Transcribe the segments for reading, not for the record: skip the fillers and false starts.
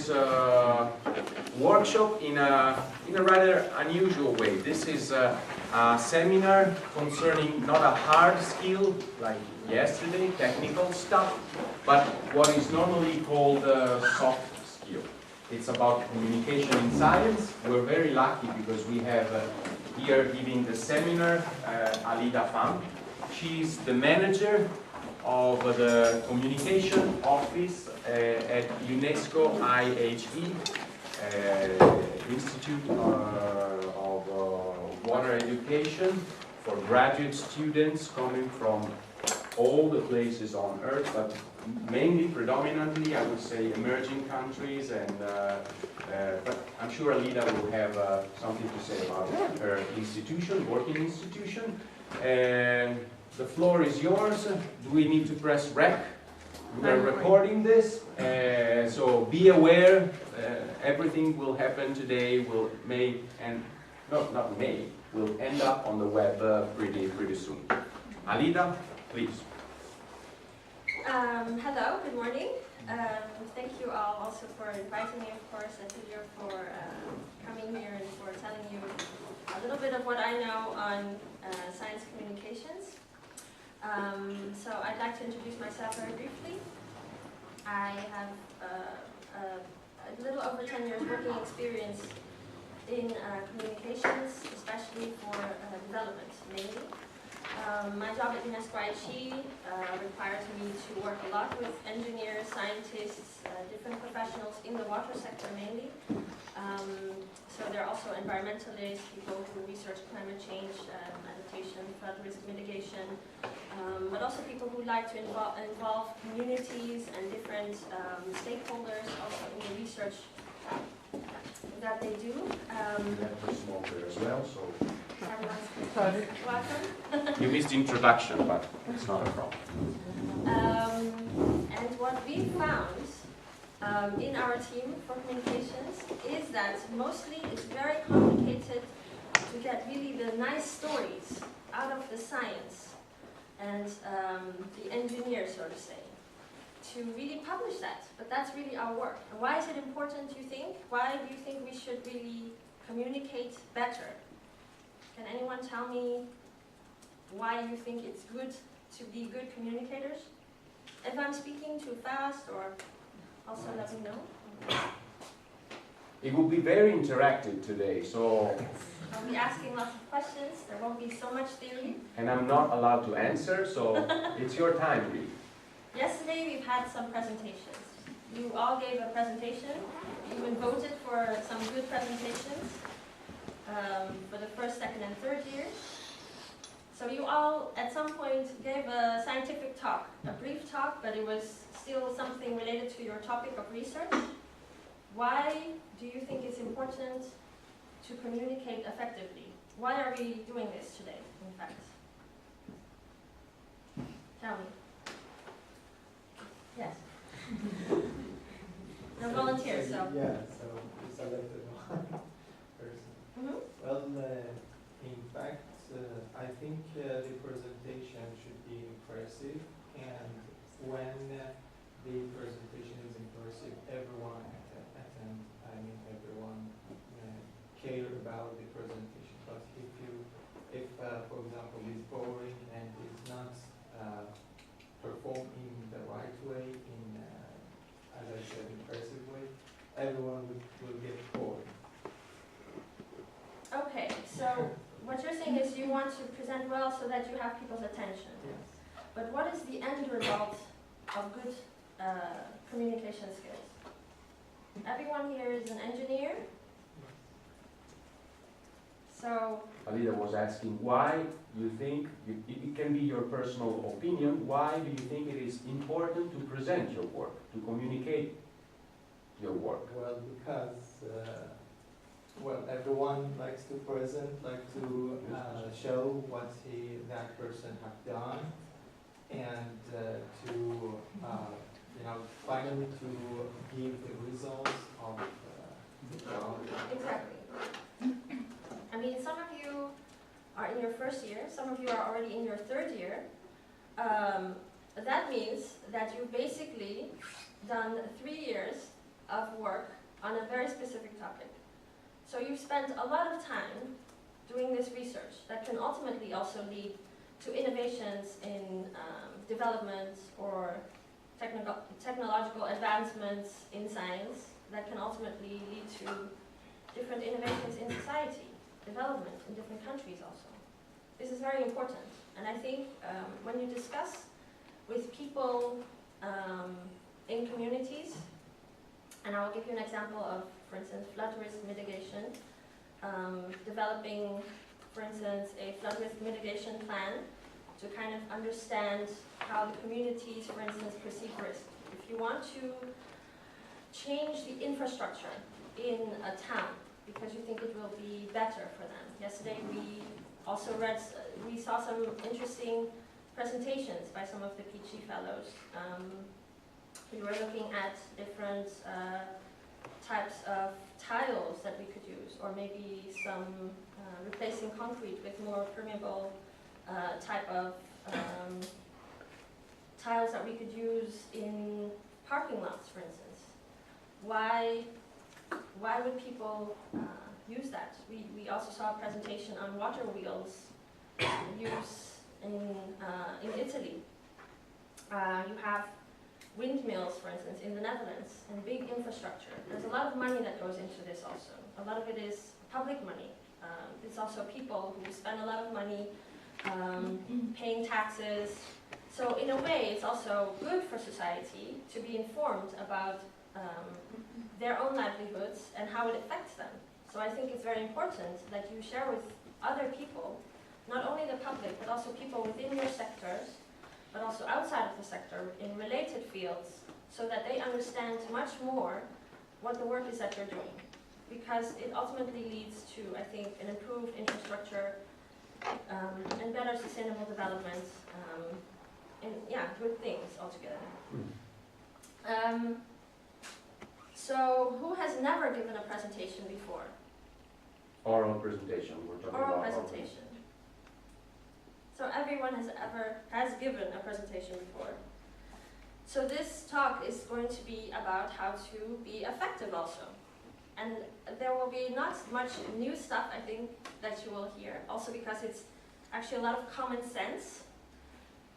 this workshop in a rather unusual way. This is a seminar concerning not a hard skill like yesterday, technical stuff, but what is normally called soft skill. It's about communication in science. We're very lucky because we have here giving the seminar Alida Pham. She's the manager of the communication office at UNESCO IHE, Institute of Water Education for graduate students coming from all the places on Earth, but mainly, predominantly, I would say, emerging countries. And but I'm sure Alida will have something to say about her institution, working institution. The floor is yours. Do we need to press rec? We are recording this, so be aware. Everything will happen today. Will end up on the web pretty soon. Alida, please. Hello, good morning. Thank you all also for inviting me, of course, and to you for coming here and for telling you a little bit of what I know on science communications. So I'd like to introduce myself very briefly. I have a little over 10 years working experience in communications, especially for development mainly. My job at UNESCO IHE requires me to work a lot with engineers, scientists, different professionals in the water sector mainly. So there are also environmentalists, people who research climate change, adaptation, flood risk mitigation, but also people who like to involve communities and different stakeholders also in the research that they do. We're smoker as well, so welcome. you missed the introduction, but it's not a problem. And what we found in our team for communications is that mostly it's very complicated to get really the nice stories out of the science and the engineer, so to say, to really publish that. But that's really our work. And why is it important, you think? Why do you think we should really communicate better? Can anyone tell me why you think it's good to be good communicators? If I'm speaking too fast, or also let me know. It will be very interactive today, so... I'll be asking lots of questions. There won't be so much theory. And I'm not allowed to answer, so it's your time, really. Yesterday we've had some presentations. You all gave a presentation. You even voted for some good presentations for the first, second, and third years. So you all, at some point, gave a scientific talk, a brief talk, but it was still something related to your topic of research. Why do you think it's important to communicate effectively? Why are we doing this today, in fact? Tell me. Yes. No volunteers, so. Yeah, so we selected one person. Mm-hmm. Well, in fact, I think the presentation should be impressive, and when the presentation is impressive, everyone care about the presentation. But if for example, it's boring and it's not performed in the right way, in as I said, impressive way, everyone will get bored. Okay, so what you're saying is you want to present well so that you have people's attention. Yes. But what is the end result of good communication skills? Everyone here is an engineer. So Alida was asking why you think, it can be your personal opinion, why do you think it is important to present your work, to communicate your work? Well, because everyone likes to present, to show what that person have done, and to finally to give the results of the job. exactly. I mean, some of you are in your first year, some of you are already in your third year. That means that you've basically done 3 years of work on a very specific topic. So you've spent a lot of time doing this research that can ultimately also lead to innovations in development or technological advancements in science that can ultimately lead to different innovations in society, development in different countries also. This is very important. And I think when you discuss with people in communities, and I will give you an example of, for instance, flood risk mitigation, developing, for instance, a flood risk mitigation plan to kind of understand how the communities, for instance, perceive risk. If you want to change the infrastructure in a town because you think it will be better for them. Yesterday we also we saw some interesting presentations by some of the PG fellows. We were looking at different types of tiles that we could use, or maybe some replacing concrete with more permeable type of tiles that we could use in parking lots, for instance. Why would people use that? We also saw a presentation on water wheels use in Italy. You have windmills, for instance, in the Netherlands, and big infrastructure. There's a lot of money that goes into this also. A lot of it is public money. It's also people who spend a lot of money paying taxes. So in a way, it's also good for society to be informed about their own livelihoods and how it affects them. So I think it's very important that you share with other people, not only the public, but also people within your sectors, but also outside of the sector in related fields, so that they understand much more what the work is that you're doing. Because it ultimately leads to, I think, an improved infrastructure and better sustainable development, and yeah, good things altogether. So, who has never given a presentation before? Oral presentation, we're talking Oral about presentation. So everyone has given a presentation before. So this talk is going to be about how to be effective also. And there will be not much new stuff, I think, that you will hear, also because it's actually a lot of common sense.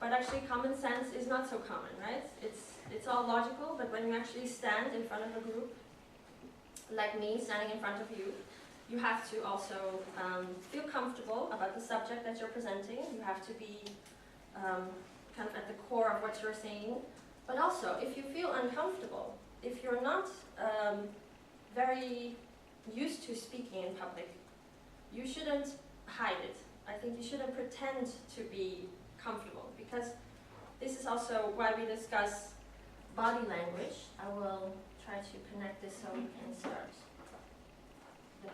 But actually common sense is not so common, right? It's all logical, but when you actually stand in front of a group, like me standing in front of you, you have to also feel comfortable about the subject that you're presenting. You have to be kind of at the core of what you're saying. But also, if you feel uncomfortable, if you're not very used to speaking in public, you shouldn't hide it. I think you shouldn't pretend to be comfortable, because this is also why we discuss body language. I will try to connect this so we can start the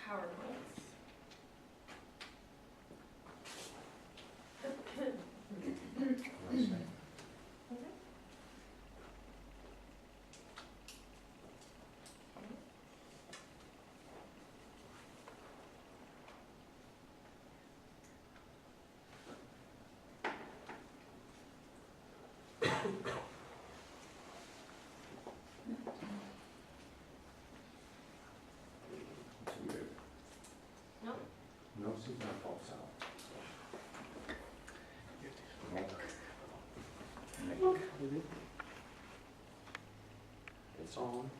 PowerPoints. No, see that pops out. Neck. It's on.